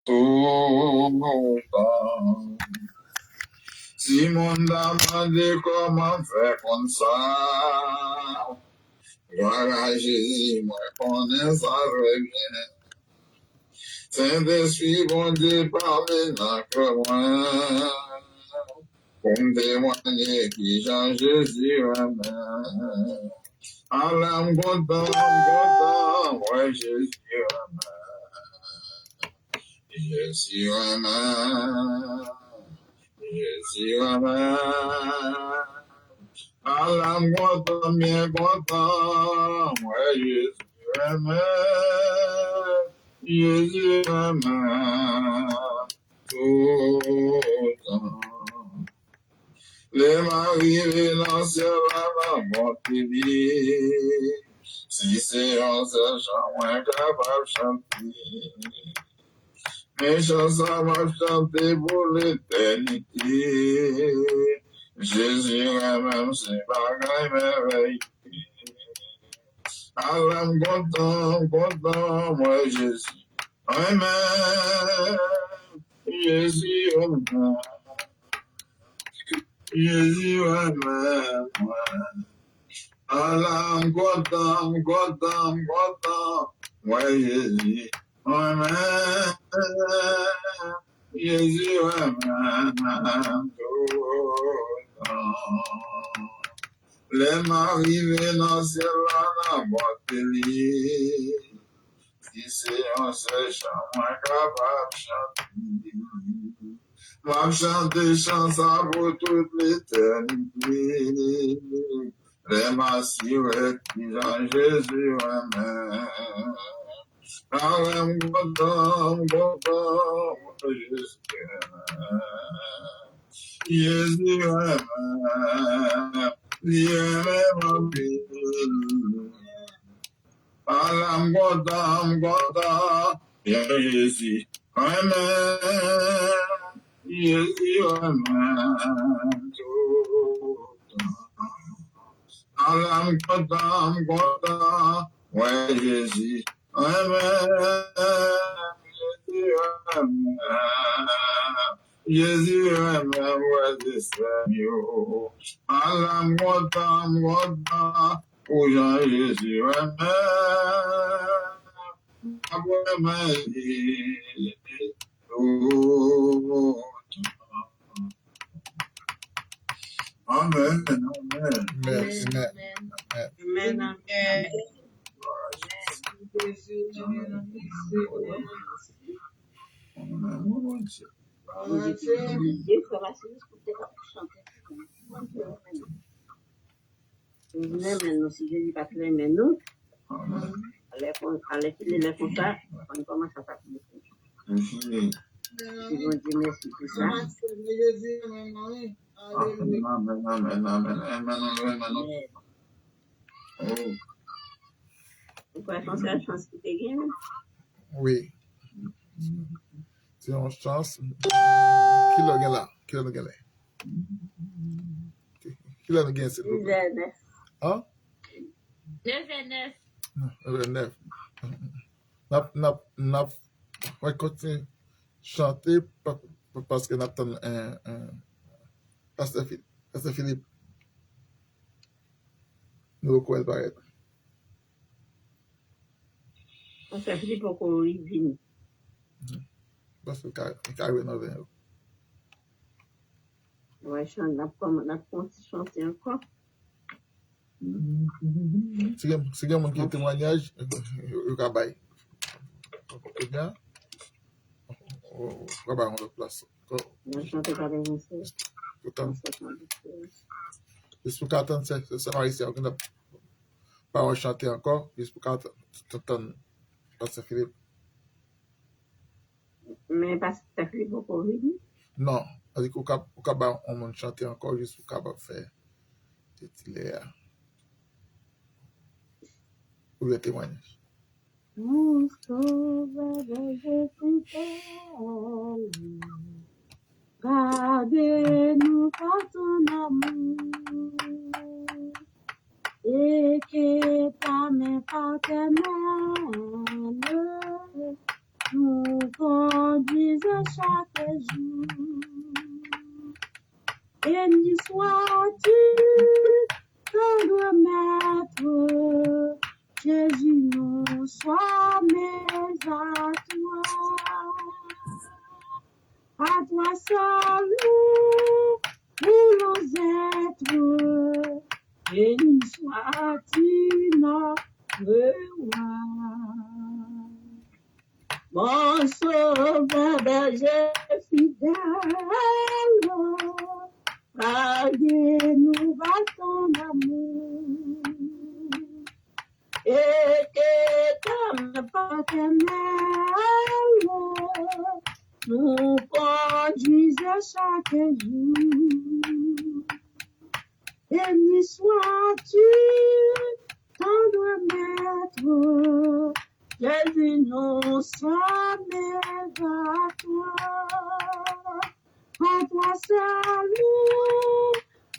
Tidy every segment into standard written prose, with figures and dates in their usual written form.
tout le temps. Si mon âme dit comment faire comme ça, gloire à Jésus, moi connais ça revient. Saint-Esprit, bon Dieu, parle notre loin, pour me témoigner qui Jean Jésus amen. Alam content, ouais Jésus amen. Jésus amen. Jésus amen. Alam content, bien content, ouais Jésus amen. Jésus amen. Tout le temps. Les maris financiers à la montée. Si c'est un seul chant, moins capable de chanter. Mes chansons vont chanter pour l'éternité. Jésus est même si bagaille merveille. Alam content, moi Jésus. Amen. Jésus, amen. Jésus, amen. Alam content, ouais Jésus, amen. Jésus, amen. Tout le temps. Les maris financiers à la bouteille. Si c'est un seul chant, moi capable de chanter. Moi chanter chanson pour toute l'éternité. Les massifs qui Jean Jésus amen. Amen, content, Jésus amen. Jésus amen. Dieu ma vie. Alam content, Jésus amen. Jésus amen. Alam content, ouais Jésus amen. Jésus amen. Jésus amen, ouais Seigneur. Alam content, oh Jean Jésus amen. Après ma vie, amen, amen. Amen. Nous, si je dis pas très mais nous, allez filer les contacts, on commence à parler. Si vous dites merci pour ça. Vous pouvez penser à la chance qui te gagne? Oui. C'est une chance. Qui l'a gagné là? Qui l'a gagné? Qui l'a gagné cette fois? 9. Hein? 9. 9. N'a pas continuer chanter parce que n'a pas un Pasteur Philippe nous reconnaît pas être. Pasteur Philippe pour qu'on y vienne. Parce que carré dans le. Ouais, n'a pas chanter encore. Si il y a un témoignage, il y a un bail. Bien, on va avoir une place. On chante pas les monstres. Juste pour qu'attendre, c'est Marie-Sia, on n'a pas chanter encore, juste pour qu'attendre Pasteur Philippe. Mais Pasteur Philippe pour qu'on y vienne? Non, on dit qu'on va chanter encore, juste pour qu'on va faire le témoignage. Mon sauveur Jésus, gardez-nous par ton amour et que ta main paternelle nous conduise chaque jour. Béni sois-tu, tendre maître, Jésus, nous sommes à toi. À toi seul nous voulons être. Béni sois-tu, notre roi. Mon sauveur, berger fidèle, guidez-nous par ton amour. Et que ton paternel nous conduise chaque jour. Béni sois-tu, tendre maître, Jésus, nous sommes à toi. À toi seul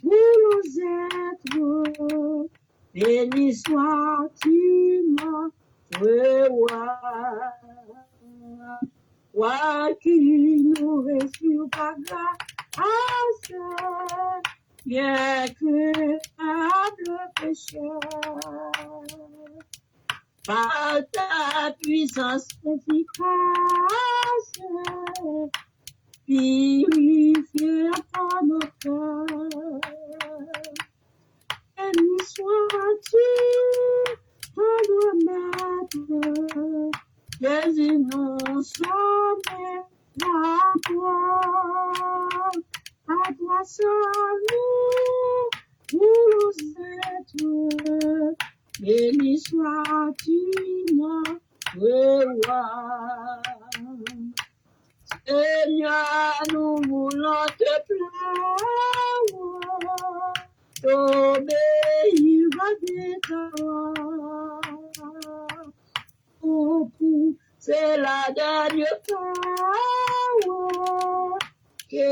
nous voulons être. Béni sois-tu, notre roi. Roi qui nous reçut par grâce, bien que humble pécheur. Par ta puissance efficace, purifie par nos cœurs. Béni sois-tu, tendre maître, Jésus, nous sommes à toi. À toi seul nous voulons être. Béni sois-tu, notre roi. Seigneur, nous voulons te plaire, t'obéir à tes paroles. Oh, c'est la dernière fois que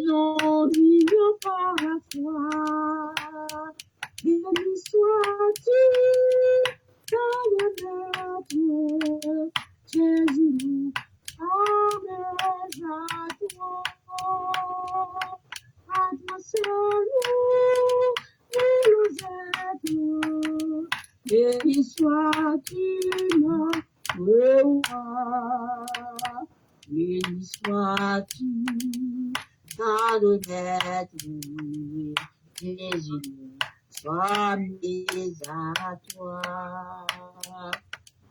nous vivons par la foi. Béni sois-tu, dans le maître, Jésus, nous sommes à toi. À toi seul nous êtes. Béni sois-tu, notre roi. Béni sois-tu, dans le maître, Jésus, sois mis à toi.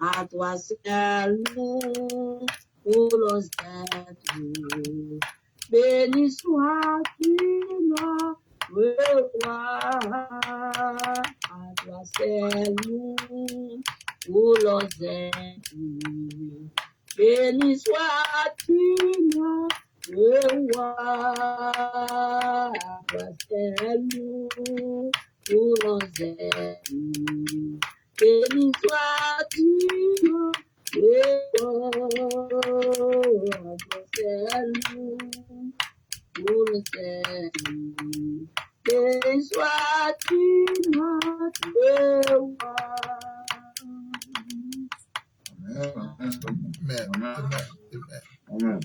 À toi seul nous voulons être. Béni sois-tu, notre roi. À toi seul nous voulons être. Béni sois-tu, notre roi. À toi seul nous voulons être. Béni sois-tu, notre roi. À toi seul nous voulons être. Béni sois-tu, notre roi. Amen. Amen. Amen.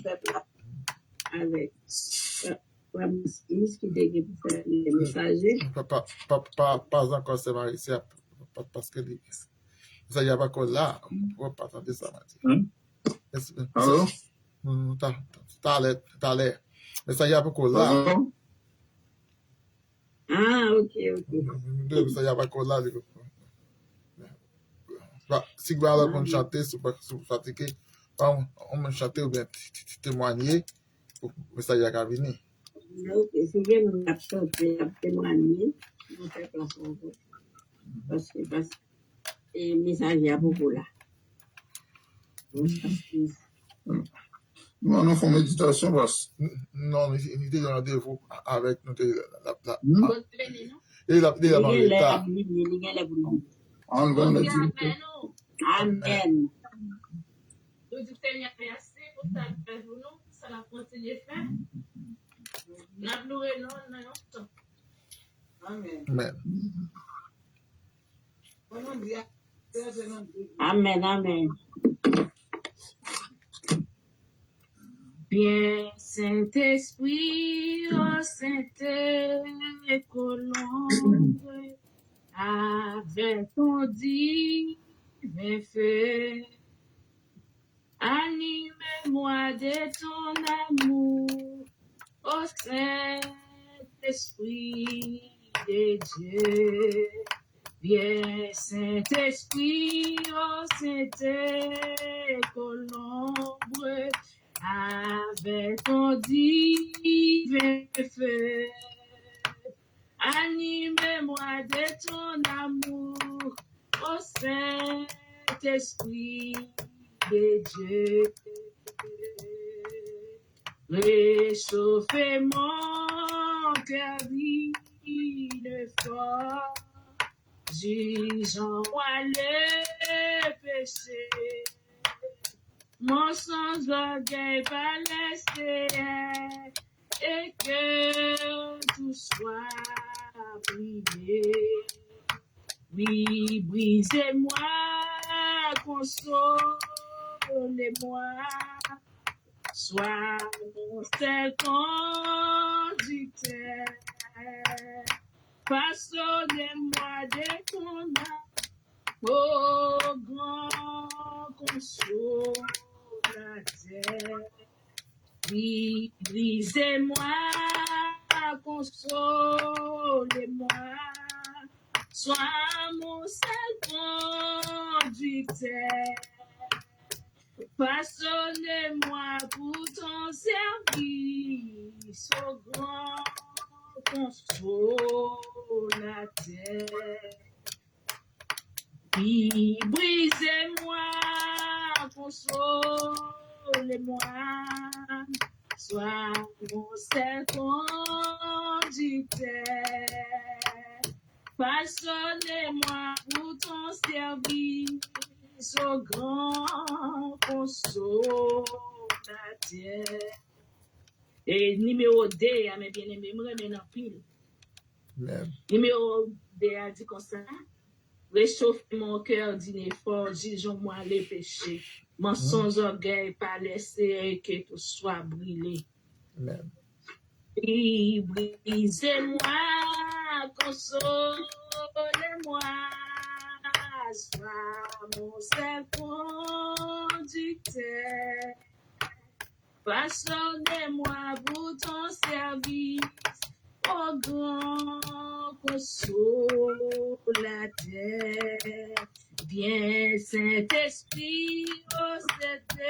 Avec Ramesquis qui dégué pour faire les messagers. Pas encore, c'est Marie, parce que ça y a pas encore là, on ne peut pas attendre ça, Mathieu. Allô? T'as l'air. Mais ça y a pas encore là. Allô? Ah, ok. Ça y a pas encore là. Si vous allez chanter, si vous fatiguez, on va chanter ou bien témoigner, mais ça y a qu'à venir. Ok, si vous nous chanter, témoigner, nous faisons place en vous. Parce que les messages à beaucoup là. Nous allons faire méditation, boss. Non, mais il était rendez-vous avec nous. Il Il a parlé de ça. Amen. Amen. Amen. Amen. Bien, Saint-Esprit, ô Sainte Colombe, avec ton divin feu, anime-moi de ton amour, ô Saint-Esprit de Dieu. Viens, Saint-Esprit, ô Sainte Colombe, avec ton divin feu, anime-moi de ton amour, ô Saint-Esprit de Dieu. Réchauffez mon cœur vive fort, jugeons-moi le péché. Mon sans orgueil va laisser et que tout soit brisé. Oui, brisez-moi, consolez-moi, sois mon seul conducteur. Façonnez-moi de ton âme, ô grand consolateur. Oui, brisez-moi, consolez-moi, sois mon seul conducteur. Façonnez-moi pour ton service, ô grand consolateur. Oui, brisez-moi, consolez-moi, sois mon seul conducteur. Façonnez-moi pour ton service, ô grand consolateur. Et numéro 2, mes bien-aimés, me remet en pile. Numéro 2 a dit comme ça. Réchauffer mon cœur d'une effort, jugeons-moi les péchés. Mon sans orgueil, pas laisser que tout soit brûlé. Et brisez-moi, consolez-moi, sois mon seul conducteur. Façonnez-moi pour ton service, ô grand consolateur. Viens, Saint-Esprit, ô Sainte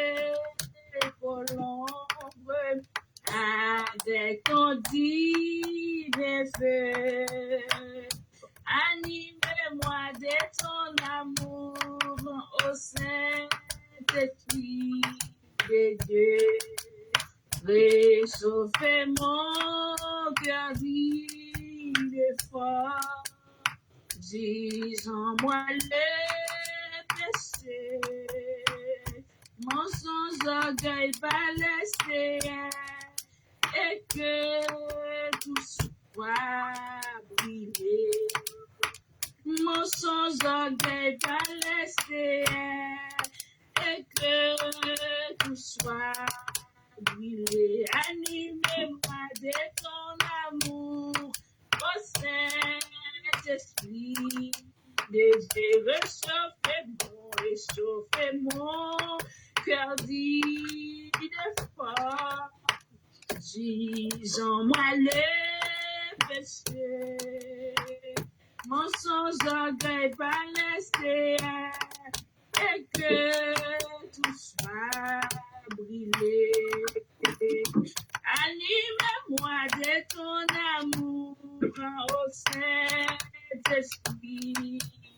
Colombe, avec ton divin feu, anime-moi de ton amour, ô Saint-Esprit de Dieu. Réchauffez mon cœur vive fort, jugeons-moi le péché. Mon sans orgueil va laisser et que tout soit brûlé. Mon sans orgueil va laisser et que tout soit brûlé. Anime-moi de ton amour, ô Saint-Esprit de Dieu. Réchauffez mon cœur vide fort, jugeons-moi le péché. Mon sans orgueil va laisser et que tout soit brûlé. Anime-moi de ton amour, ô Saint-Esprit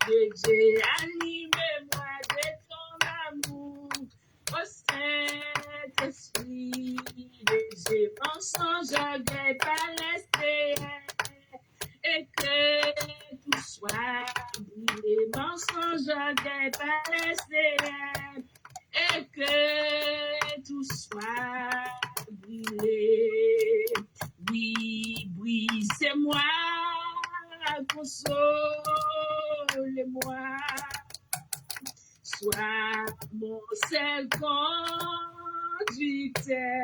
de Dieu. Anime-moi de ton amour, ô Saint-Esprit de Dieu. Mon sans orgueil pas laisser et que tout soit brûlé. Mon sans orgueil pas laisser et que tout soit brûlé. Oui, brisez-moi, consolez-moi, sois mon seul thème.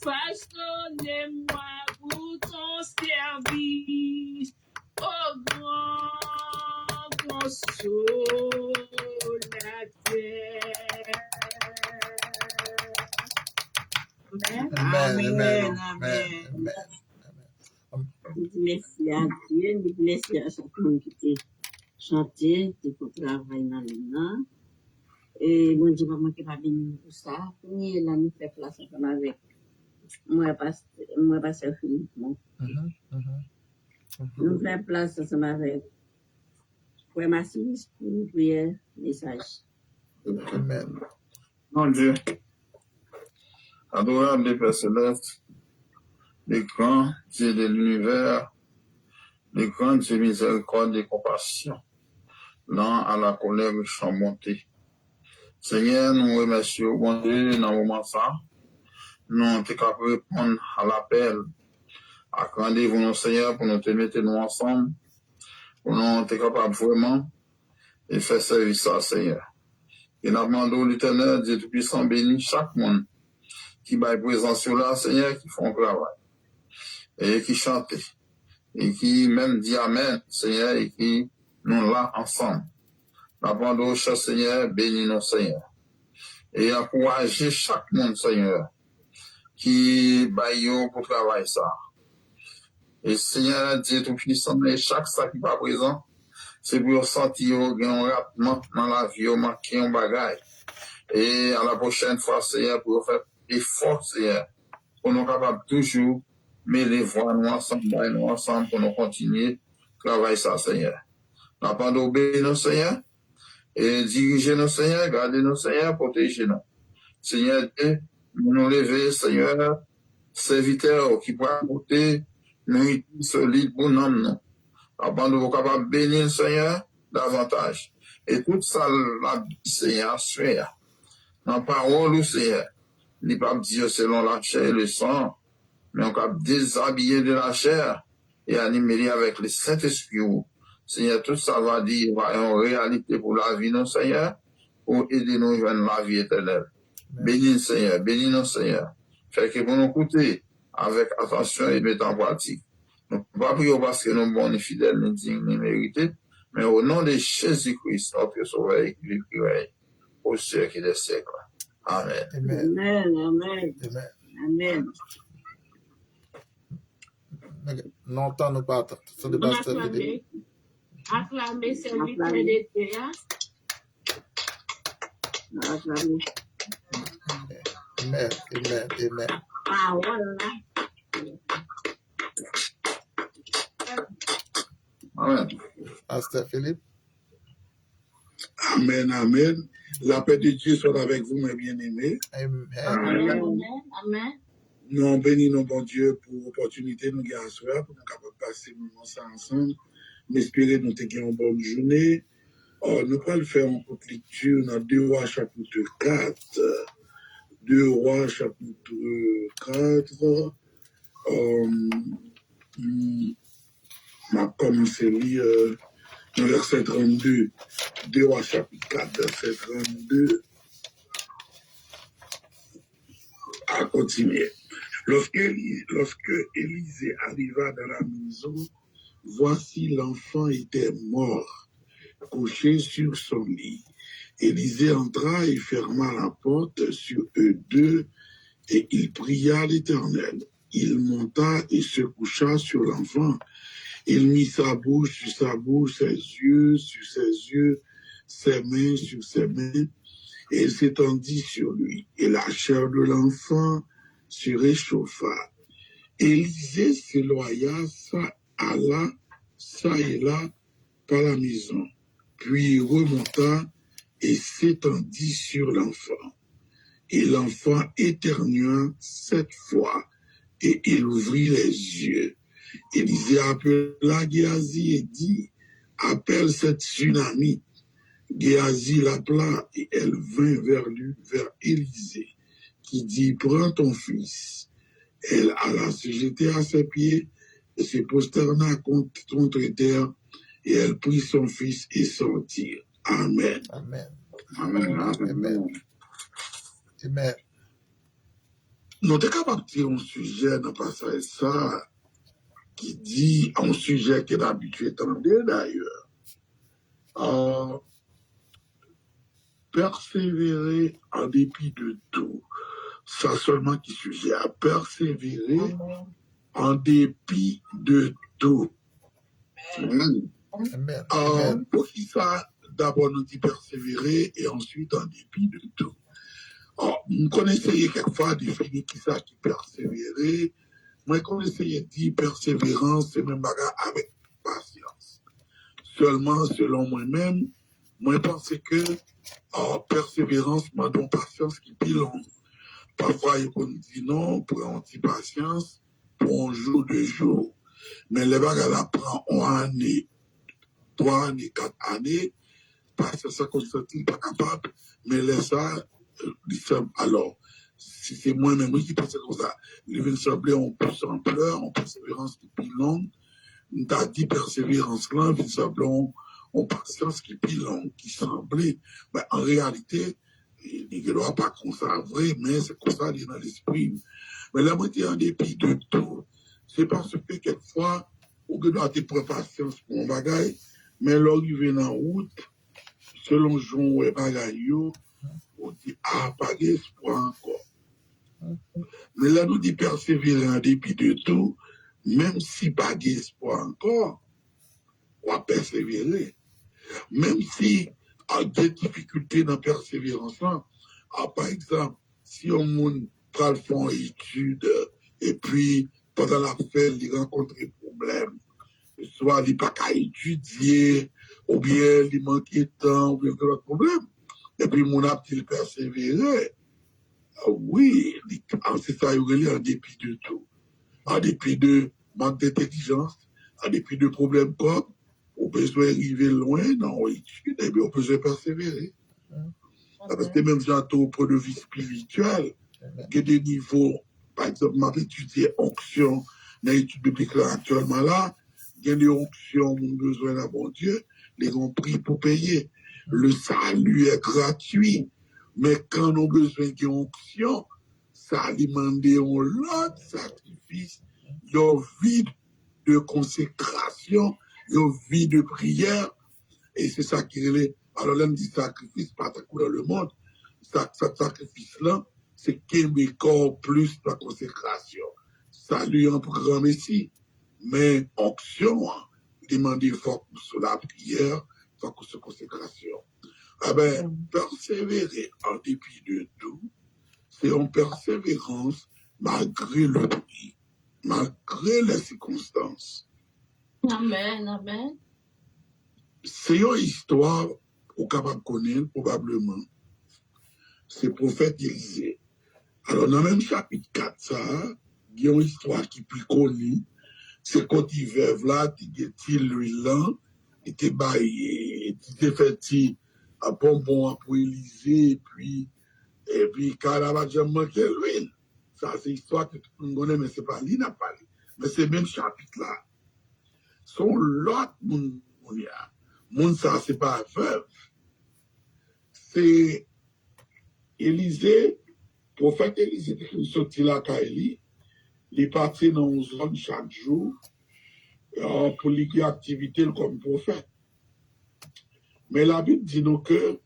Façonnez-moi pour ton service, oh grand consolateur. Amen. Amen. Amen. Merci à Dieu, merci à chaque monde qui t'a chanté, qui t'a travaillé dans le nom. Et bon Dieu, maman qui va venir pour ça. Ni là, nous fait place ensemble avec moi, pasteur Philippe. Nous fait place ensemble avec Frère Massis pour nous prier message. Amen. Mon Dieu, adorable Père Céleste, les grands Dieu de l'univers, les grands Dieu miséricorde et compassion, lent à la colère méchant montée. Seigneur, nous remercions, bon Dieu, dans le moment ça, nous sommes capables de répondre à l'appel, à rendez-vous, nos Seigneur, pour nous te mettre nous ensemble, pour nous être capables vraiment de faire service à Seigneur. Et nous demandons l'Éternel, Dieu Tout-Puissant, bénit chaque monde qui va être présent sur là, Seigneur, qui font travail, et qui chantent, et qui même dit Amen, Seigneur, et qui nous là ensemble. Nous demandons, cher Seigneur, bénis nos Seigneur. Et encourager chaque monde, Seigneur, qui baille pour travailler ça. Et Seigneur, Dieu Tout-Puissant, et chaque ça qui va présent, c'est pour sentir un rapidement dans la vie, manquer un bagage. Et à la prochaine fois, Seigneur, pour faire effort, Seigneur, pour nous capables toujours, mais les voix nous ensemble, pour nous continuer, travailler ça, Seigneur. Nous avons d'obéir nos Seigneur, et diriger nos Seigneur, garder nos Seigneur, protéger nous. Seigneur, nous lever, Seigneur, serviteurs qui pourra apporter nous solide pour nous. Avant de vous capables bénir le Seigneur davantage. Et tout ça, la Seigneur, Seigneur. Dans la parole du Seigneur, il n'est pas dire selon la chair et le sang, mais on peut déshabiller de la chair et animer avec le Saint-Esprit. Seigneur, tout ça va dire, va en réalité pour la vie, non, Seigneur, pour aider nous à la vie éternelle. Bénis le Seigneur, bénis nos Seigneur. Fait que pour nous écouter avec attention et mettre en pratique. Nous ne pas prier parce que nous sommes bons et fidèles, ni dignes, ni mérités, mais au nom de Jésus-Christ, notre Sauveur et qui priait au siècle des siècles. Amen. Amen. Amen. Amen. Amen. Longtemps nous pas attendre. C'est le pasteur Philippe. Acclamer serviteur de Dieu. Acclamer. Amen. Amen. Amen. Ah, voilà. Amen. Pasteur Philippe. Amen, amen. La paix de Dieu soit avec vous, mes bien-aimés. Amen. Amen. Nous bénissons bon Dieu pour l'opportunité de nous gagner soir, pour nous capables de passer un moment ça ensemble. M'espérer nous ayons une bonne journée. Nous allons faire une petite lecture dans 2 Rois chapitre 4. 2 Rois chapitre 4. m'a commencé à lire le verset 32, 2 Rois chapitre 4, verset 32, à continuer. Lorsque Élisée arriva dans la maison, voici l'enfant était mort, couché sur son lit. Élisée entra et ferma la porte sur eux deux, et il pria l'Éternel. Il monta et se coucha sur l'enfant. Il mit sa bouche sur sa bouche, ses yeux sur ses yeux, ses mains sur ses mains, et il s'étendit sur lui. Et la chair de l'enfant se réchauffa. Élisée s'éloigna, alla ça et là par la maison, puis remonta et s'étendit sur l'enfant. Et l'enfant éternua 7 fois, et il ouvrit les yeux. Élisée appela Géasi et dit, appelle cette tsunami. Géasi l'appela et elle vint vers Élisée, qui dit, prends ton fils. Elle alla se jeter à ses pieds et se prosterna contre terre, et elle prit son fils et sortit. Amen. Amen. Amen. Amen. Amen. Nous sommes capables de tirer un sujet dans le passage ça, qui dit un sujet qui est habitué d'entendre d'ailleurs. Persévérer en dépit de tout. Ça seulement qui sujet à persévérer en dépit de tout. Amen. Amen. Amen. Pour qui ça, d'abord nous dit persévérer et ensuite en dépit de tout. Nous connaissons quelquefois définir qui ça qui persévérer. Moi, quand j'essaie de dire persévérance, c'est même bagarre avec patience. Seulement, selon moi-même, moi, je pense que persévérance m'a donné patience qui est plus longue. Parfois, il peut nous dire non, pour un petit patience, pour un jour, 2 jours. Mais les bagarres là prend 1 année, 3 années, 4 années, parce que ça qu'on se sent pas capable, mais les ça, alors, si c'est moi-même qui pense comme ça, il vient sembler en plus en pleurs, en persévérance qui est plus longue, t'as dit persévérance là, il semble en patience qui est plus longue, qui semblait, ben, en réalité, il ne doit pas qu'on soit vrai, mais c'est comme ça, il est dans l'esprit. Mais la moitié en dépit de tout, c'est parce que quelquefois, on doit avoir patience pour un bagage, mais l'arrivée en route, selon Jean ou bagage, on dit, ah, pas d'espoir encore. Mais là, nous dit persévérer en dépit de tout, même si pas d'espoir encore, on va persévérer. Même si a des difficultés dans la persévérance, par exemple, si on monde prend le fond études et puis pendant la fête, il rencontre des problèmes, soit il n'a pas qu'à étudier, ou bien il manque de temps, ou bien d'autres problèmes. Et puis mon a-t-il persévéré? Oui, c'est ça, il est en dépit de tout. En dépit de manque d'intelligence, en dépit de problèmes comme, on peut arriver loin dans l'étude, et bien on peut se persévérer. Parce que même au point de vue spirituel, il y a des niveaux, par exemple, m'a étudié onction dans l'étude biblique là, actuellement là, il y a des onctions, on a besoin d'un bon Dieu, les ont pris pour payer. Le salut est gratuit, mais quand on a besoin d'une onction, ça alimente un autre sacrifice, une vie de consécration, une vie de prière, et c'est ça qui est. Alors là, on dit sacrifice, pas dans le monde. Ce sacrifice-là, c'est qu'il y a encore plus de consécration. Salut en programme ici. Mais onction, demander fort sur la prière, fort sur la consécration. Ah ben, persévérer en dépit de tout, c'est en persévérance malgré le prix, malgré les circonstances. Amen, amen. C'est une histoire au capable connaître probablement. C'est le prophète Élisée. Alors, dans le même chapitre 4, ça, il y a une histoire qui est plus connue. C'est quand il veuve là, il était l'huile là, il était baillé, il était fait un bonbon pour Élisée, et puis, quand il a manqué l'huile. Ça, c'est une histoire que tout le monde connaît, mais ce n'est pas lui qui n'a pas lu. Mais c'est le même chapitre là. Son l'autre monde, monde ça, c'est pas veuve. C'est Élisée, prophète Élisée, qui sorti là, Kaili, il est parti dans une zone chaque jour pour lui activité comme prophète. Mais la Bible dit nous que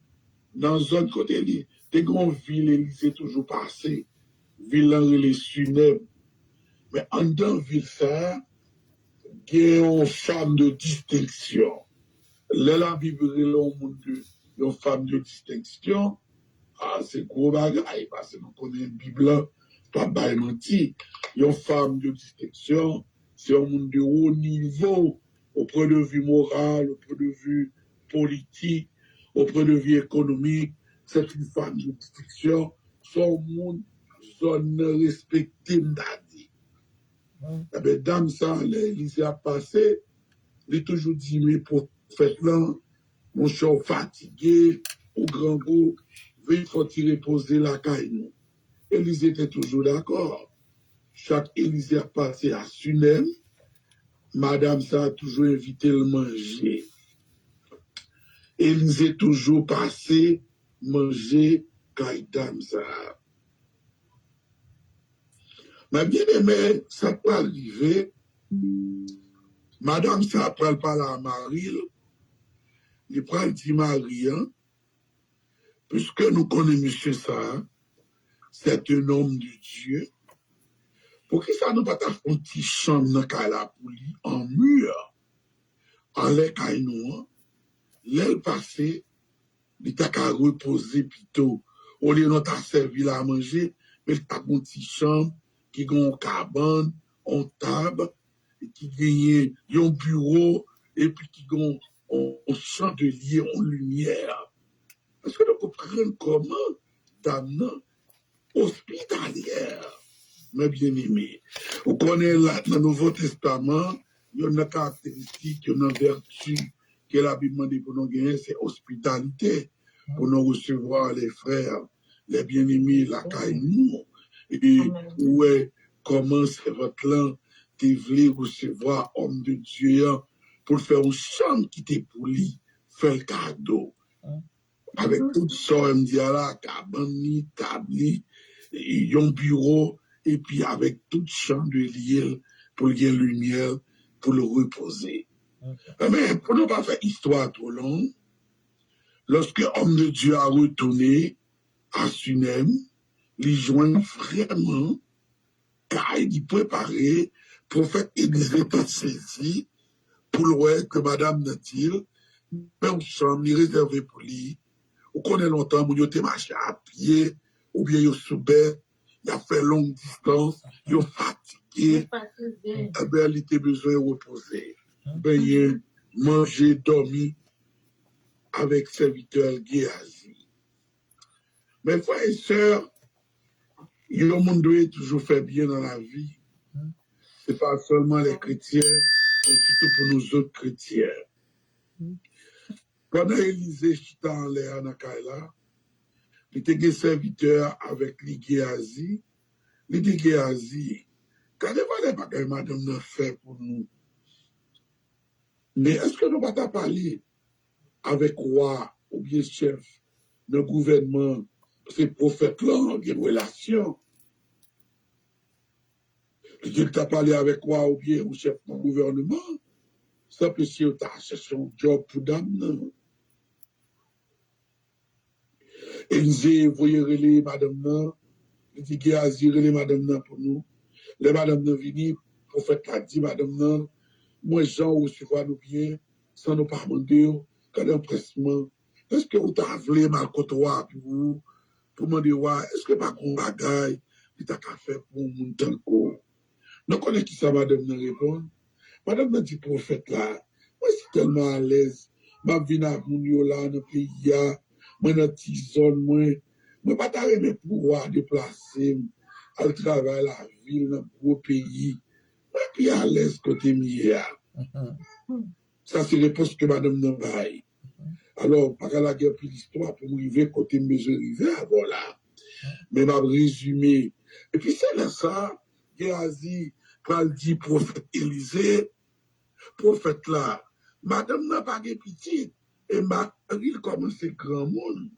dans une zone côté, des grandes villes, Élisée toujours passé, ville les Sunem. Mais en dans ville ça, il y a une femme de distinction. Là, la Bible est une femme de distinction. Ah, c'est gros bagaille, parce que nous connaissons une Bible, pas de menti. Il y a une femme de distinction, c'est un monde de haut niveau, au point de vue moral, au point de vue politique, au point de vue économique. C'est une femme de distinction, son monde, zone respectée, d'adi. Eh bien, dame, ça, l'Élysée a passé, il est toujours dit, mais pour faire là, mon chat fatigué, au grand goût, il faut reposer la caille. Élisée était toujours d'accord. Chaque Élisée a passé à Sunem. Madame ça a toujours invité le manger. Élisée toujours passé manger caille dame ça. Mais bien aimé, ça peut arriver. Madame, ça peut parler à Marie. Il prend dit Marie, hein, puisque nous connaissons monsieur ça, c'est un homme de Dieu. Pour qui ça nous pas faire un petit chambre dans la pour lui en mur, en l'air caïnou, l'aile passé, il t'a qu'à reposer plutôt. Au lieu de t'a servi à manger, mais il t'a un petit chambre qui a une cabane, une table, qui gagne un bureau, et puis qui a un chandelier en lumière. Parce que nous comprenons comment dans hospitalière, mes bien-aimés. Vous connaissez dans le Nouveau Testament, il y a une caractéristique, il y a une vertu que la Bible dit pour nous gagner, c'est hospitalité, pour nous recevoir les frères, les bien-aimés, la caille. Et ouais, comment c'est votre là, tu voulais recevoir homme de Dieu pour faire une chambre qui t'est pour lui, faire le cadeau. Avec tout ça, on me dit là, cabane, table, un bureau, et puis avec toute chandelier pour le lumière, pour le reposer. Mais pour ne pas faire histoire trop longue, lorsque l'homme de Dieu a retourné à Sunem, il joint vraiment, car il préparait, prophète Élisée était saisi, pour le voir que madame Natil, même chambre, il réservé pour lui. Ou connaît longtemps, il était marché à pied, ou bien il soubait, il a fait longue distance, il est fatigué, eh bien, il était besoin de reposer. Ben, manger, dormir avec serviteur Géasi. Mes frères et sœurs, il y a un monde qui toujours fait bien dans la vie. Ce n'est pas seulement les chrétiens, mais surtout pour nous autres chrétiens. Pendant Élisée chita en l'air dans Kaila, il était un serviteur avec les Géasi. Il dit Géasi, quand il va pas madame n'a fait pour nous. Mais est-ce que nous ne pas parler avec roi ou bien chef de gouvernement, ces prophètes-là ont des relations? Il t'a parlé avec roi ou bien ou chef de gouvernement, ça peut si tu as cherché un job pour dame. Élisée, voyez relais madame, il dit Géasi, relais madame pour nous. Les madame vini, prophète a dit madame, moi Jean recevoir nous bien, sans nous pas demander, quand un pressement, est-ce que vous avez voulu mal côtoyer pour vous, pour demander, est-ce que pas qu'on bagaille, qui t'a fait pour mon temps court? Nous connaissons qui ça, madame nous répond. Madame nous dit, prophète là, moi je suis tellement à l'aise, ma vie à mon là, dans le pays, moi dans petite zone, moi pas t'arriver pour déplacer, à travailler la ville, dans le gros pays, moi puis à l'aise côté mia. Ça, c'est réponse que madame n'a pas. Alors, par la guerre, puis l'histoire, pour arriver côté mesure arriver, voilà. Mais m'a résumé. Et puis, c'est là ça, Géasi, quand elle dit prophète Élisée, prophète là, madame n'a pas de petite, et Marie commence grand monde.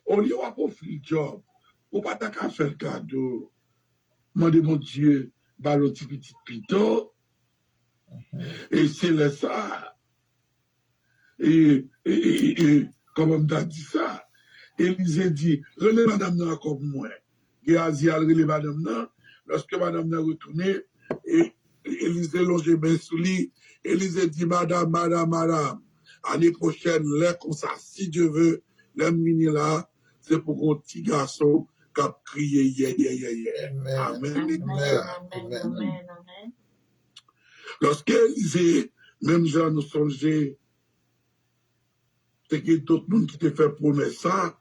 Au lieu de faire le job, ou pas ta faire le cadeau, demandez mon Dieu, ballon petit pito, et c'est là ça. Et comme on a dit ça, Élisée dit, relève madame nan comme moi. Géasi a relève madame nan, lorsque madame nan retourné, et Élisée longe ben sous lui, Élisée dit, madame, année prochaine, là, comme ça, si Dieu veut, là, mini là, c'est pour un petit garçon qui a crié, Amen. Amen. Lorsque Élisée, même Jean nous songeait, c'est que tout le monde qui te fait promesse ça.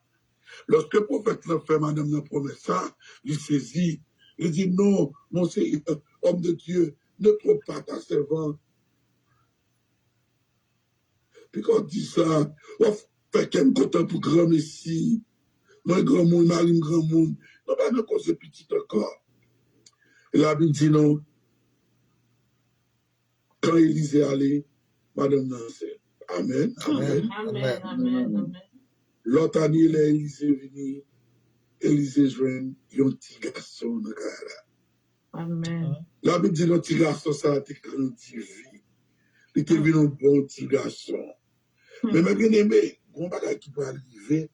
Lorsque le prophète l'a fait, madame l'a promesse ça, il saisit. Il dit non, mon Seigneur, homme de Dieu, ne trompe pas ta servante. Puis quand on dit ça, on fait qu'un content pour grand messie. Moi, grand monde, Marie, grand monde. Non, pas de cause petit encore. Et la Bible dit non. Quand Élisée allait, madame n'a fait. Amen. L'autre année, Élisée venu, Élisée joint un petit garçon dans la. la Bible dit notre petit garçon, ça a été grandi vie. Il était venu un bon petit garçon. Mais ma bien aimé, bon bagage qui peut arriver,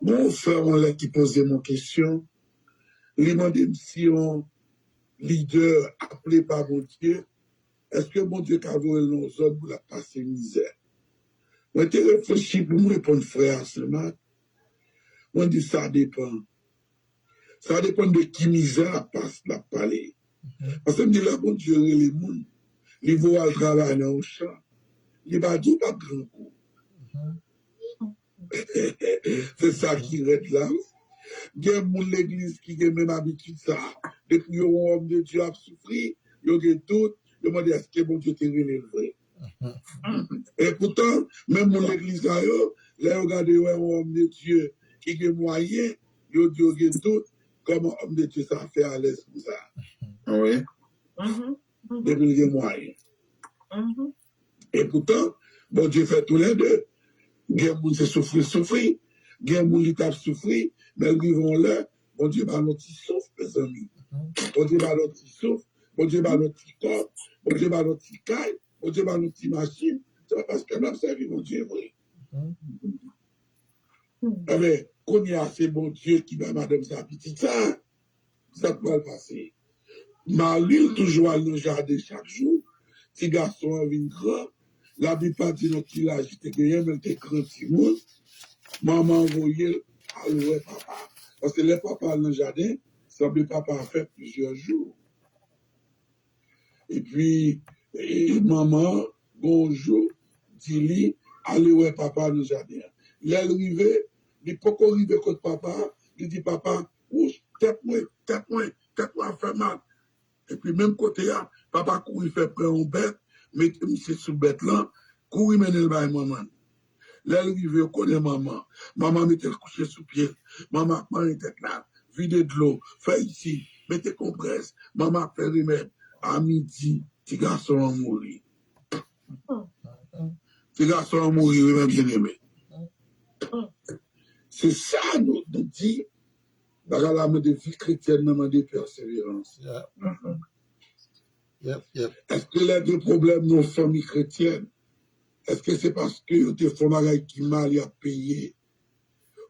mon frère, on l'a qui posait mon question, il m'a demandé si un leader appelé par mon Dieu, est-ce que mon Dieu a voué nos hommes pour la passer misère? Moi, j'ai réfléchi pour me répondre, frère, seulement. Moi, je dis ça dépend. Ça dépend de qui misère passe la parler. Parce que je me dis là, bon Dieu, les gens, ils vont à travailler dans le champ. Il va dire pas grand coup. C'est ça qui reste là. Il y a l'église qui a même habitude ça. Depuis un homme de Dieu a souffert, il y a tout, il m'a dit est-ce que bon Dieu t'a relevé? Et pourtant, même mon l'église là, là, regardez un homme de Dieu qui a moyen, il y a tout, comment homme de Dieu ça fait à l'aise pour ça. Oui. Depuis il y a moyen. Et pourtant, bon Dieu fait tous les deux. Il y a des gens qui souffrir. Il y a des gens qui souffrir. Mais ils vont là. Bon Dieu va notre souffle, mes amis. Bon Dieu va notre souffle. Bon Dieu va notre corps. Bon Dieu va notre caille. Bon Dieu va notre machine. C'est parce que nous servons mon Dieu, oui. Mais quand il y a ces bon Dieu qui va madame sa petite, ça peut le passer. Marie, toujours à le jardin chaque jour. Petit garçon vient grand. La Bible pas dit non qu'il a agité rien, mais il était grand petit monde. Maman envoyé à l'ouest papa. Parce que les papas dans le jardin, ça ne papa a fait plusieurs jours. Et puis, maman, bonjour, dit-lui, allez ouais papa dans le jardin. Il est arrivé, il n'est pas arrivé contre papa, il dit papa, ouch, tête-moi, fait mal. Et puis, même côté là, papa court, il fait prendre une bête, mettez monsieur sous bête là, court, il mène le bail maman. Là, il arrive, il connaît maman. Maman mettait le coucher sous pied. Maman était là, vide de l'eau, fait ici, mettez compresse. Maman fait remède. À midi, petit garçon a mouru. Petit garçon a mouru, il m'a bien aimé. C'est ça, nous dit, dans la de vie chrétienne, nous de persévérance. Est-ce que les deux problèmes dans la famille chrétienne, est-ce que c'est parce que tu font des qui mal à payer?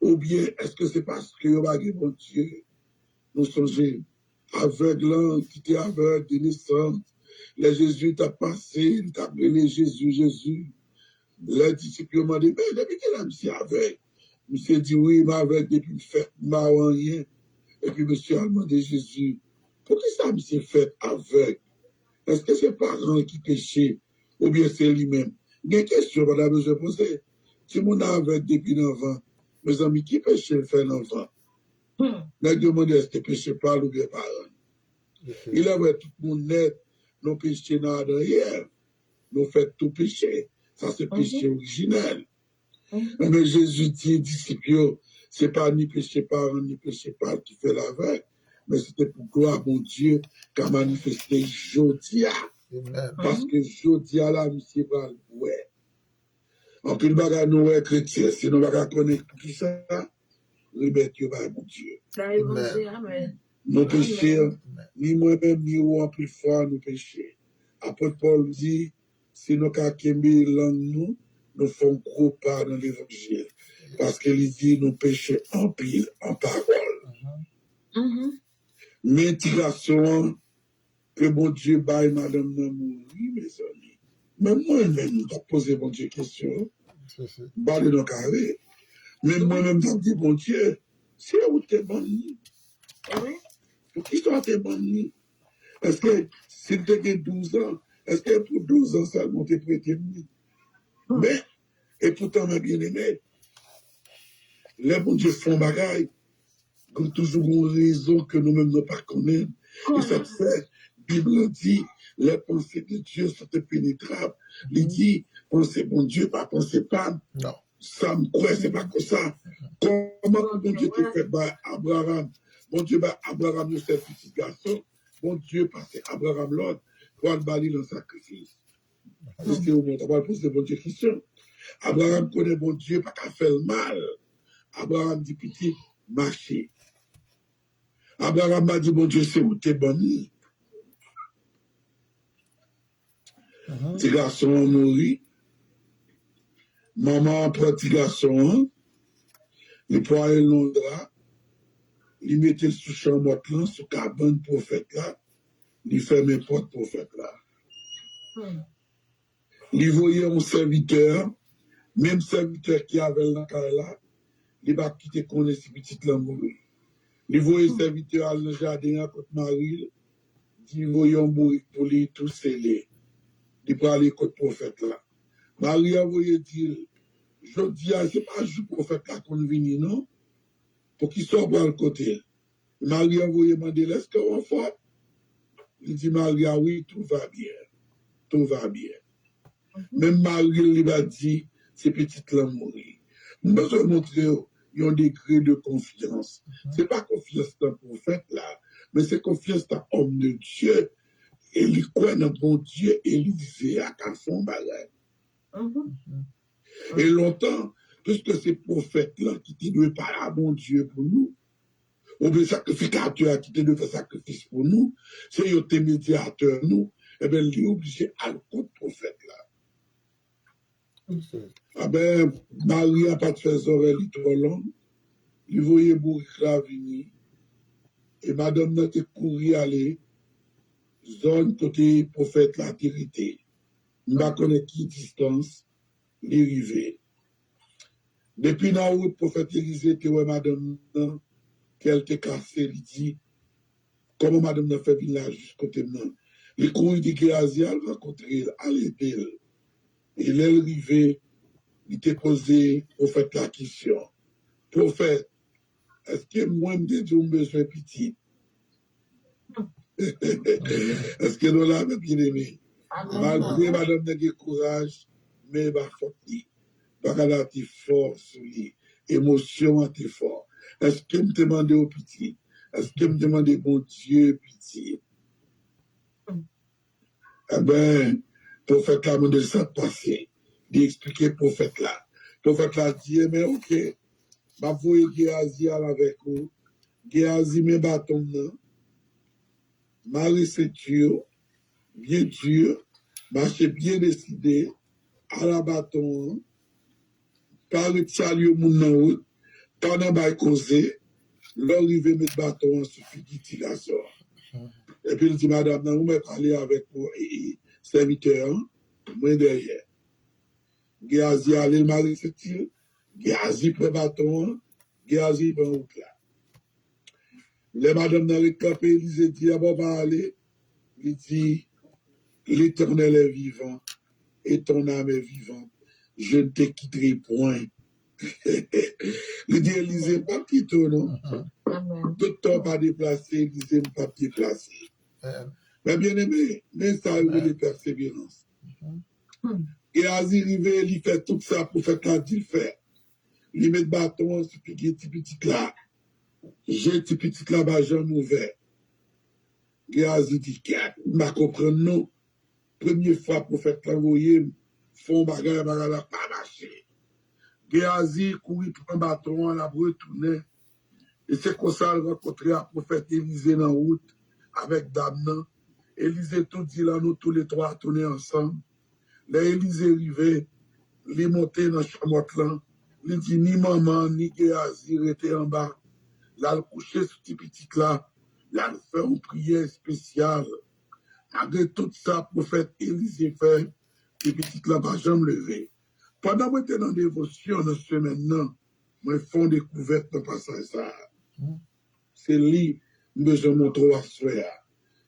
Ou bien est-ce que c'est parce que bon Dieu, nous sommes aveugles, qui étaient aveugles de naissance, les Jésus t'a passé, il t'a appelé Jésus. Les disciples m'ont dit, mais depuis qu'il a monsieur aveugle, monsieur dit oui, il m'a aveugle depuis le fait, il m'a rien. Et puis monsieur a demandé Jésus, pourquoi ça monsieur fait aveugle? Est-ce que c'est parents qui péchaient ou bien c'est lui-même? Il y a une question, madame, je posais. Si mon aveugle depuis l'enfant, mes amis, qui péchait fait l'enfant? Là, je demande est-ce que péché parle ou bien parle? Il a vu tout le monde net, nous péchés dans derrière, nous fait tout péché. Ça, c'est péché originel. Mais Jésus dit, disciples, c'est pas ni péché parent, ni péché parle qui fait l'aveugle, mais c'était pour gloire mon Dieu qu'a manifesté Jodia. Parce que Jodia, là, monsieur va le ouais. En plus, bagage nous est chrétien, si nous ne connaissons pas qui ça, remettez par mon Dieu. Amen. Nos péchés, ni moi-même, ni vous en plus fort, nos péchés. Apôtre Paul dit, si nous avons langue nous, nous faisons gros pas dans l'évangile. Parce qu'il dit, nous péchons en pile, en parole. Mais tigration, que mon Dieu baille madame n'a mouru, mes amis. Mais moi-même, je posé mon Dieu question. Balle dans le carré. Mais moi-même, je dis, mon Dieu, c'est où t'es banni? Pour qui t'es banni? Est-ce que si tu as 12 ans, est-ce que pour 12 ans seulement t'es prêté de Mais, et pourtant, ma bien-aimée, les bon Dieu font bagaille, comme toujours une raison que nous-mêmes ne pas connaître. Et ça fait, la Bible dit, les pensées de Dieu sont impénétrables. Il dit, pensez bon Dieu, pas pensez pas. Non. Ça me croit, c'est pas que ça. Comment bon Dieu te fait par Abraham? Bon Dieu, Abraham, nous, c'est petit garçon. Bon Dieu, parce que Abraham, l'autre, pour le bali dans le sacrifice. Parce que on va poser bon Dieu question. Abraham connaît bon Dieu, pas qu'à faire le mal. Abraham dit, petit, marcher. Abraham m'a dit, bon Dieu, c'est où t'es banni. Petit garçon mourit. Maman prend petit garçon, il prend un long drap, il mettait sous chambre là, sous cabane prophète là, il ferme porte prophète là. Il voyait un serviteur, même serviteur qui avait dans la là, il va quitter qu'on est si petit là mourir. Il voyait serviteur à le jardin à côté Marie, il voyait un mourir pour lui tout scellé. Il prend aller côté prophète là. Marie a voyé dire, je dis, c'est pas juste prophète là qu'on vient, non? Pour qu'il sorte par le côté. Marie a voyé demander, est-ce qu'on va faire? Il dit, Marie, oui, tout va bien. Tout va bien. Même Marie, il a dit, c'est petite là mourir. Nous devons montrer, il y a un degré de confiance. C'est pas confiance dans le prophète là, mais c'est confiance dans l'homme de Dieu. Et il croit dans bon Dieu, et il disait à fond bagage. Et longtemps, puisque ces prophètes-là qui te doivent parler à bon Dieu pour nous, ou bien sacrificateur qui te doit faire sacrifice pour nous, c'est eux médiateurs nous, et bien il est obligé à le contre prophète-là. Ah ben, Marie n'a pas de faire oreilles trop longues, il voyait bourrique là venir, et madame n'a pas couru aller, zone côté prophète la vérité. Je ne connais pas qui distance, l'arrivée. Depuis la route, prophète Élisée, que madame, qu'elle était cassée, il dit, comment madame n'a fait village jusqu'au côté de moi. Il courut de Géasi, elle rencontrer, elle était. Et l'arrivée, il t'a posé, prophète, la question. Prophète, est-ce que moi, je dis, besoin petit? Est-ce que nous l'avons bien aimé? Malgré madame n'a pas courage, mais elle va faute. Parce qu'elle a été fort sur lui. Émotion a été fort. Est-ce que me demande au petit? Est-ce que me demande bon Dieu pitié? Eh bien, prophète là, me laisse passer. D'expliquer prophète là. Prophète là dit, mais ok, ma voye Géasi avec vous. Géasi me bâton là. Marie c'est dur, bien dur, marcher bien décidé, à la bâton, par le salut mon nom, pendant que causé, l'arrivée met bâton sur petit garçon. Et puis il dit, madame, vous m'avez parlé avec mon serviteur, moi derrière. Géasi allait, Marie c'est-il, Géasi prend bâton, Géasi prend route là. Les madame dans le campé, il dit, ah bon, pas aller. Il dit, l'Éternel est vivant et ton âme est vivante. Je ne te quitterai point. Il dit, Élisée, pas quitter, non? Tout temps pas déplacé, Élisée, pas déplacé. Mais bien aimé, mais ça a eu de persévérance. Et Azi rivé, il fait tout ça pour faire quand il fait. Il met le bâton sur piqué petit là. J'ai petit là, bas, j'en ouvert. Géasi dit, m'a comprendre, non. Première fois pour faire travailler, font bagarre, bagarre, pas marché. Géasi courit pour un bâton, la retourné. Et c'est comme ça, elle rencontrait le prophète Élisée dans la route, avec Damnan. Élisée tout dit là, nous tous les trois tourner ensemble. Là, Élisée arrivé, il est monté dans la chambre là. Il dit, ni maman, ni Géasi étaient en bas. Là, il couché sur ce petit là. Là, il fait une prière spéciale. Malgré tout ça, prophète Élisée fait, ce petit là va jamais lever. Pendant que j'étais dans la dévotion, dans ce semaine-là, je fais découverte dans le passage ça. C'est lui, je me montre à soi.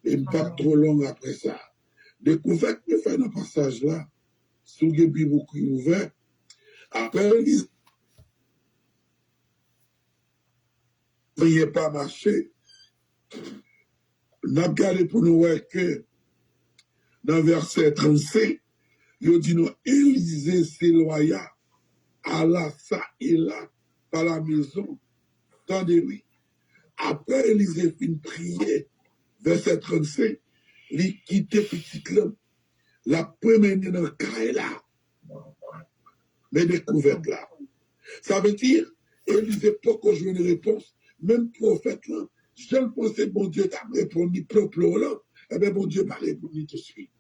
Et pas trop long après ça. Découverte, je fais dans le passage là, sous le Bible ouvert. Après, il ne pas marcher. Nous avons regardé pour nous voir que dans verset 35, il dit nous, Élisée s'éloigna, alla ça et là, par la maison. Attendez-lui. Après, Élisée fit une prière, verset 35, il quittait petit l'homme. La première dans le cas là. Mais découverte là. Ça veut dire, Élisée, pour qu'on joue une réponse, même prophète là, je ne pensais bon Dieu t'a répondu, plop là, eh bien bon Dieu m'a répondu tout de suite.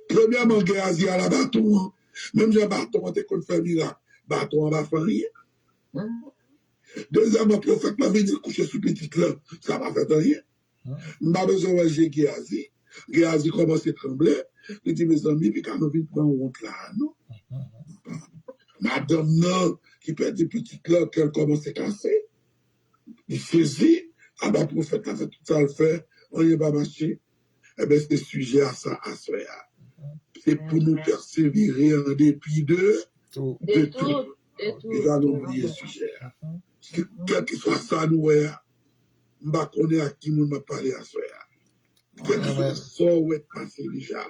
Premièrement, Géasi à la bâton. Même j'ai un bâton, t'es qu'on fait miracle. Bâton, on va faire rien. Deuxièmement, le prophète m'a venu coucher sous petite là. Ça va faire rien. M'a besoin de j'ai Géasi. Géasi commence à trembler. Il dit, mes amis, puis quand on vient prendre honte là, non? Madame, non, qui perd des petites là, qu'elle commence à casser. Il saisit. Ah ben, le prophète a fait tout ça, le fait. On n'y est pas marché. Eh bien, c'est sujet à ça, à ce c'est pour nous persévérer en dépit de tout. Et là, nous oublions le sujet. Quel que soit ça, nous, on va connaître à qui nous m'a parlé à ce quel que soit ça, où est passé déjà.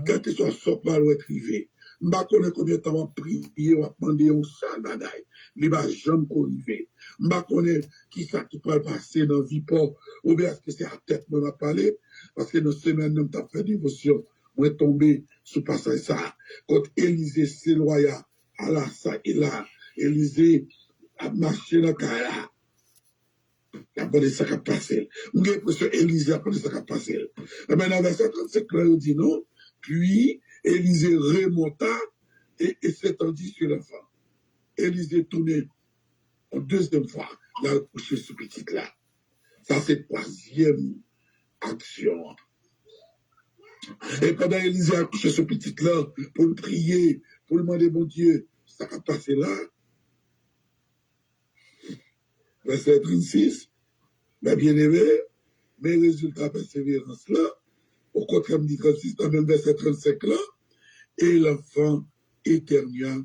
Quel que soit ça, où est arrivé. Je ne sais pas combien de temps on a prié, on a demandé un seul bagaille. Il ne va jamais arriver. Je ne sais pas qui ça qui peut passer dans la vie pour, ou bien est-ce que c'est à tête qu'on a parlé, parce que dans cette semaine, on a fait dévotion, on est tombé sous passage ça. Quand Élisée s'éloigna, à la ça et là, Élisée a marché dans le cas là. Il a pas de ça qui a passé. J'ai l'impression qu'Élisée a pas de ça qui a passé. Mais dans le verset 35, il dit non. Puis, Élisée remonta et s'étendit sur l'enfant. Élisée tournait une deuxième fois, il a couché ce petit là. Ça, c'est la troisième action. Et pendant Élisée a couché ce petit là, pour le prier, pour le demander, mon Dieu, ça a passé là. Verset 36, mais bien aimé, mes résultats de persévérance là, au contraire, me dit 36, dans le même verset 35 là, et l'enfant éternua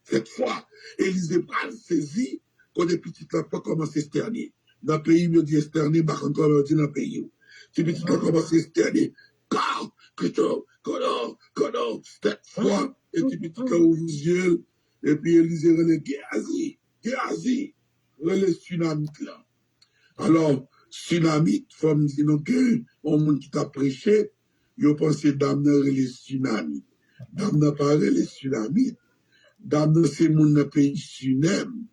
cette fois. Élisée pas saisi quand les petites là pas commencé à sterner. Dans le pays, il dit sterner, par contre, on dit dans le pays. Si les petites là commencé à sterner, cette fois, et les petites là ouvrent les yeux, et puis Élisée relève Géasi, relève tsunami là. Alors, tsunami, femme dit non que, au monde qui t'a prêché, il pensé d'amener les tsunamis. D'amener parler les tsunamis. D'amener ces gens dans le pays tsunami.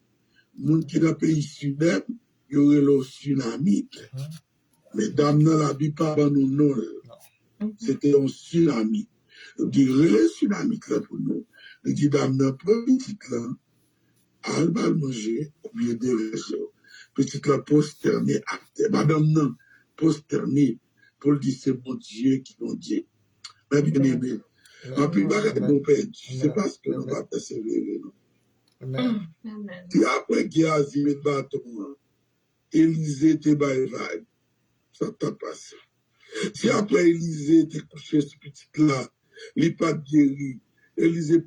Les gens qui dans le pays tsunami, il y aurait le tsunami. Mais d'amener la vie pas dans nous, non. C'était un tsunami. Il dit, le tsunami là pour nous. Il dit, d'amener petit là, à manger, ou bien des réseaux. Petit là, posterné, acte. Madame, non, posterné, pour le dire, c'est mon Dieu qui nous dit. Mais bien aimé, en plus, mon père, je ne sais pas ce que nous va persévérer. Si après Géasi met bâton, Élisée te baille, ça t'a passé. Si après Élisée te couché ce petit là, il n'est pas guéri, Élisée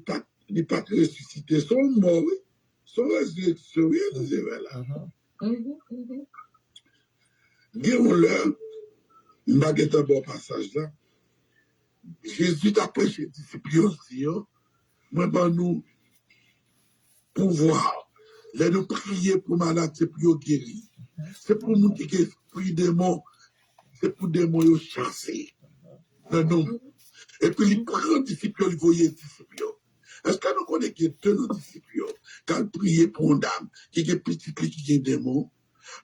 n'est pas ressuscité, son mort, son résurrection, Élisée va là. Guérons-le, il m'a guetté un bon passage là. Jésus t'a prêché disciples aussi, moi, ben nous, pouvoir, les nous prier pour malade, c'est pour guérir. C'est pour nous qui esprit démon, c'est pour démon yo chasser. Non. Et puis, les grands disciples, ils voyaient disciples. Est-ce que nous connaissons que deux nos disciples, quand prier pour une dame, qui est petite, qui est démon,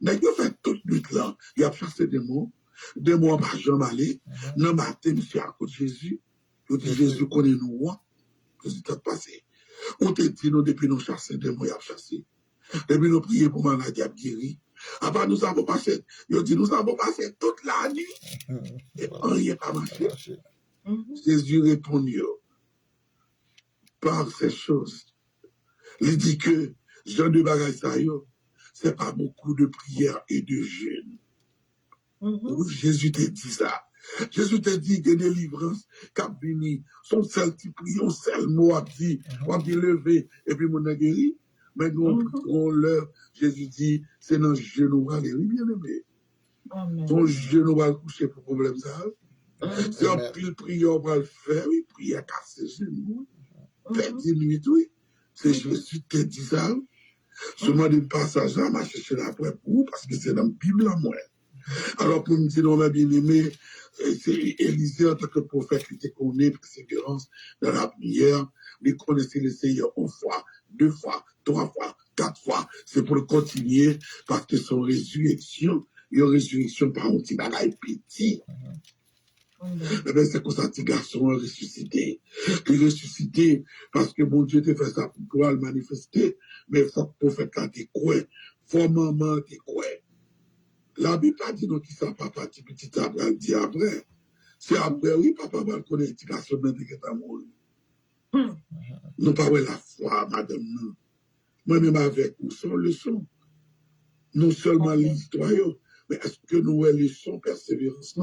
mais ils fait toute nuit là, il a chassé démon va jamais aller, non, matin, monsieur, à cause de Jésus, il dit Jésus connaît nous, Jésus t'a passé. On te dit, nous, depuis nous chasser démon, il a chassé. Depuis nous prier pour maladie, il a guéri. Après, nous avons passé, il dit, nous avons passé toute la nuit, et rien n'a marché. Jésus répond par ces choses. Il dit que Jean de Bagaille, c'est pas beaucoup de prières et de jeûnes. Jésus te dit ça. Jésus te dit que délivrance, cap béni, son seul qui prie, son seul mot a dit, on dit lever, et puis mon a guéri. Mais nous, on l'heure, Jésus dit, c'est dans le genou, va guérir, bien aimé. Ton genou va coucher pour problème ça. C'est un pile prière, on va le faire, oui, prière casser genou. Fait 10 minutes, oui. C'est Jésus te dit ça. Seulement des passages là, m'a cherché après pour, parce que c'est dans la Bible à moi. Alors, pour me dire, on m'a bien aimé, c'est Élisée en tant que prophète qui était connu, persévérance dans la prière. Il connaissait le Seigneur une fois, 2 fois, 3 fois, 4 fois. C'est pour le continuer, parce que son résurrection, une résurrection par un petit bagaille petit. Mais c'est comme ça, petit garçon ressuscité. Il ressuscité parce que mon Dieu te fait ça pour pouvoir le manifester. Mais il faut que le prophète là te croit. Faut maman te croit. La Bible a dit non qui ça, papa, petit après, elle dit après. C'est après, oui, papa va connaître petit garçon dans qui est amoureux. Nous pas la foi, madame, non. Moi-même avec nous, son leçon. Non seulement l'histoire, mais est-ce que nous avons leçon, persévérance,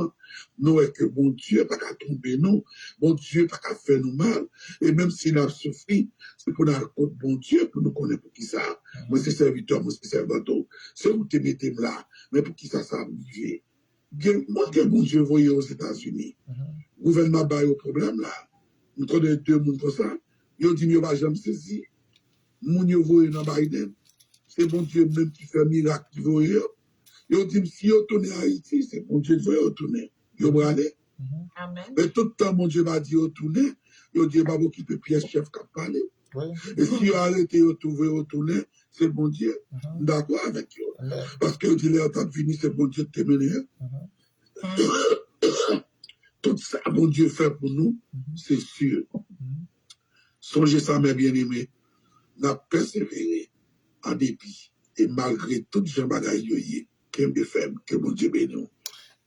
nous est que bon Dieu pas qu'à tomber nous, bon Dieu pas qu'à faire nous mal, et même s'il a souffert, c'est pour nous raconter bon Dieu, pour nous connaître pour qui ça. Moi, c'est serviteur, moi, c'est servanteur. C'est où tu mettez là, mais pour qui ça arrive. Moi, que bon Dieu voyait aux États-Unis, le gouvernement a au problème là, nous connaissons deux mondes comme ça, ils ont dit, il va jamais saisir, mon Dieu voyait dans Biden. C'est bon Dieu même qui fait miracle qui veut. Ils ont dit, si vous tournez à Haïti, c'est bon Dieu qui veut retourner. Ils vont aller. Mais tout le temps, mon Dieu m'a dit, retourner. Ils ont dit, bah, vous quittez pièce chef qui a parlé. Et si vous arrêtez, vous trouvez retourner, c'est bon Dieu. D'accord avec eux. Parce que vous dites, les temps fini, c'est bon Dieu qui te mène. Tout ça, bon Dieu fait pour nous, c'est sûr. Songez ça, mes bien-aimés. N'a persévéré en dépit. Et malgré toutes les bagailles, qu'un des femmes, que mon Dieu bénisse.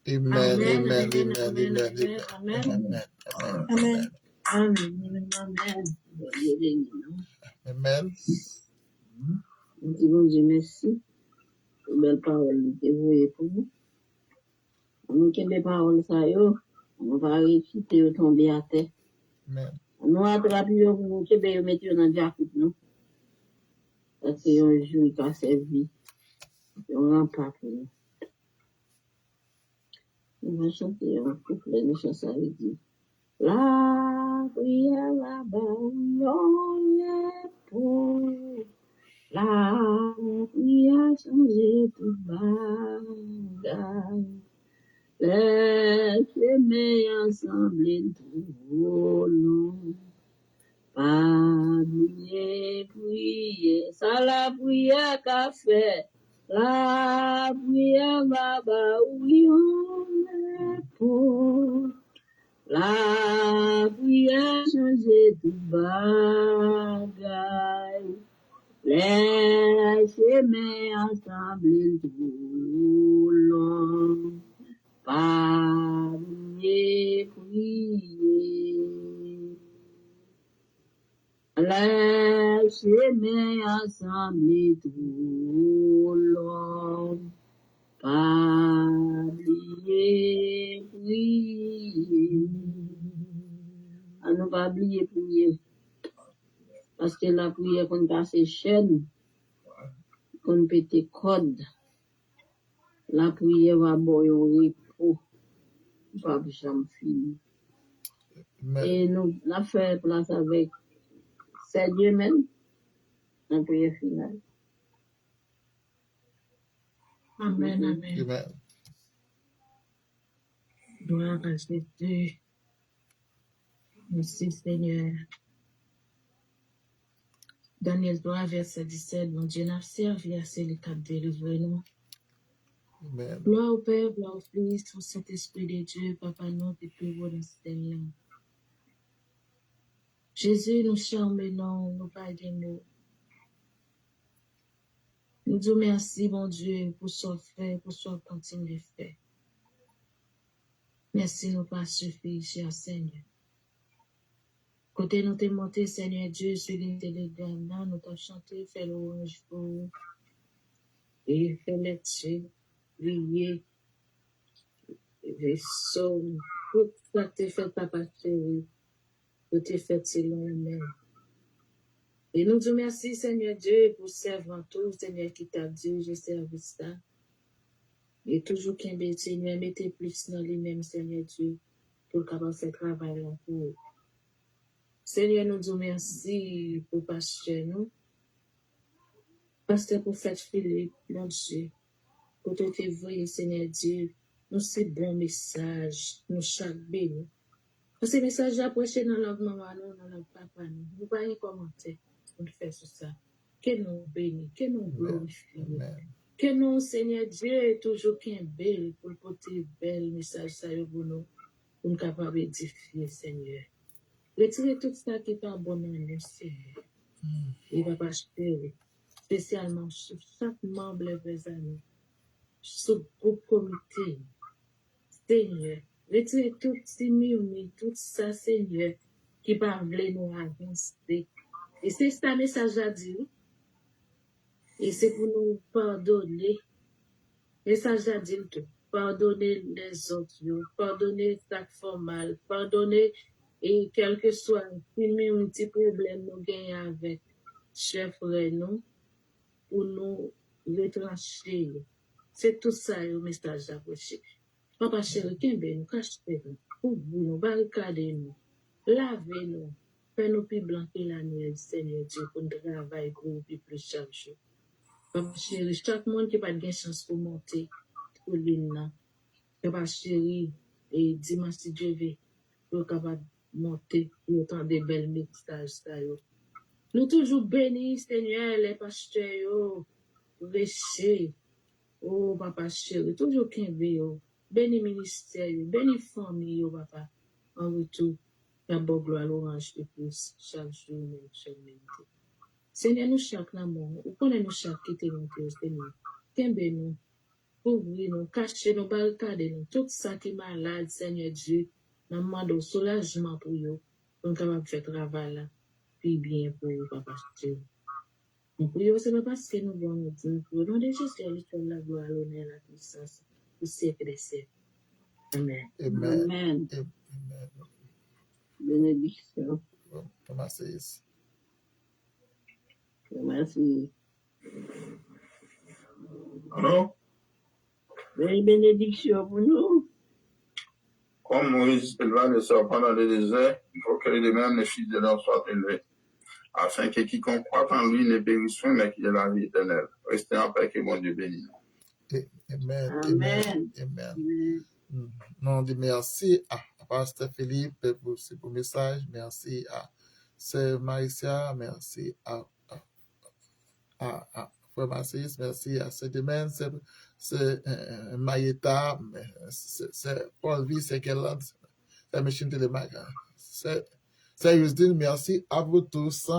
Amen, Amen, amen, amen, amen, amen, amen, amen, amen, Amen. Amen. amen. Nous disons Dieu merci. Belle parole que vous avez pour nous. Nous avons des paroles, ça y est. On va réciter au tomber à terre. Amen. Nous attraper pour nous, que nous mettons dans le diacre, nous. Parce que un jour, il a servi. On n'en pas pour nous. On va chanter un couplet, nous chantons avec Dieu. La prière là-bas, on est pour. La prière changer tout bagage. Laisse-les ensemble tout long. Pas oublier prier, ça la prière qu'a fait. La prière là-bas, oui, on est pour. La prière changer tout bagage. Laisse-les ensemble tout long. Pas oublier prier. Laisse-les ensemble tout long. Pas oublier prier. À ne pas oublier prier. Parce que la prière qu'on casse chaîne, qu'on pète code, la prière va boire au repos, pas jamais fini. Et nous, la faire place avec c'est Dieu même, la prière finale. amen, amen. Amen. Gloire à Jésus. Merci Seigneur. Daniel 3, verset 17, mon Dieu n'a servi à celui qui a délivré nous. Amen. Gloire au Père, gloire au Fils, au Saint-Esprit de Dieu, Papa, nous, depuis vous dans Seigneur. Jésus, nous charmons, nous parlons de mots. Nous disons merci, mon Dieu, pour ce fait, pour ce qu'on continue de faire. Merci, nous pas suffire, cher Seigneur. Côté nous t'es monté, Seigneur Dieu, sur les télégrames, nous t'avons chanté, fait l'orange pour vous. Et fait là-dessus, prier, vaisseau, tout ça que tu fait, papa chéri, tout est fait selon le même. Et nous disons merci, Seigneur Dieu, pour servir tout, Seigneur, qui t'a dit, je servi ça. Et toujours qu'un bête, Seigneur, mettez plus dans lui-même, Seigneur Dieu, pour capable faire travail là pour. Seigneur, nous disons merci pour pasteur nous. Pasteur pour faire Philippe, mon Dieu, pour te faire, Seigneur Dieu, nous c'est bon message, nous chaque béni. Parce que le message approché dans la maman, nous, dans la papa, nous. Nous pas rien commenter pour faire sur ça. Que nous bénis, que nous glorifions. Que nous, Seigneur Dieu, toujours qu'un bel pour porter bel message ça pour nous. pour nous capables d'édifier, Seigneur. Retirez tout ça qui n'est pas bon dans nous, Seigneur. Et papa, chéri, spécialement sur chaque membre des amis, sur le groupe comité, Seigneur. Retirez tout tout ça, Seigneur, qui va nous avancer. Et c'est ça message à dire. Et c'est pour nous pardonner. Message à dire tout. Pardonner les autres, pardonner ça qui fait mal, pardonner et quel que soit un petit problème nous gagnons avec chef nous, pour nous retrancher. C'est tout ça le message à approcher. Papa chéri, qu'est-ce nous cacher nous, ouvrir nous, barricader nous, laver nous, faire nous plus blancs que la nuit, Seigneur Dieu, pour nous travailler pour nous plus chaque jour. Papa chéri, chaque monde qui n'a pas de chance pour monter pour l'île, Papa chéri, et dimanche si Dieu veut, pour capable monter pour autant de belles messages. Nous toujours bénis, Seigneur, les pasteurs, réchés, oh papa chéri, toujours qu'un bénis ministère, bénis famille, papa, en retour, la bonne gloire, l'orange et plus, chaque jour, même, chaque minute. Seigneur, nous chaque l'amour, ou connaît nous chaque qui t'aime, Seigneur, qu'un nous, ouvrir nous, cacher nous, barricader nous, tout ça qui est malade, Seigneur Dieu, nous demandons soulagement pour nous, pour nous capables de faire travail là, puis bien pour papa chéri. Nous prions, c'est pas parce que nous voulons nous dire, au nom de Jésus, la gloire, l'honneur, la puissance, au siècle des siècles. Amen. Amen. Amen. Amen. Bénédiction. Merci. Merci. Alors, Bénédiction pour nous. comme Moïse éleva le serpent dans le désert, il faut que de même les fils de l'homme soient élevés, afin que quiconque croit en lui ne périsse point, mais qu'il ait la vie éternelle. Restez en paix, que mon Dieu bénisse. Amen. Amen. Amen. Amen. Nous on dit merci à Pasteur Philippe pour ce beau message. Merci à Sœur Maïsia. Merci à Frère Marcis. Merci à Sœur Demain. C'est Maïeta. C'est Paul V. C'est Kelland. C'est Machine Télémac. C'est Justine. Merci à vous tous.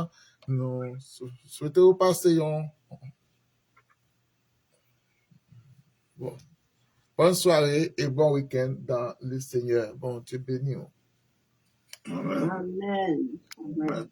Nous souhaitons vous passer bonne soirée et bon week-end dans le Seigneur. Bon Dieu béni. Amen. Amen. Amen.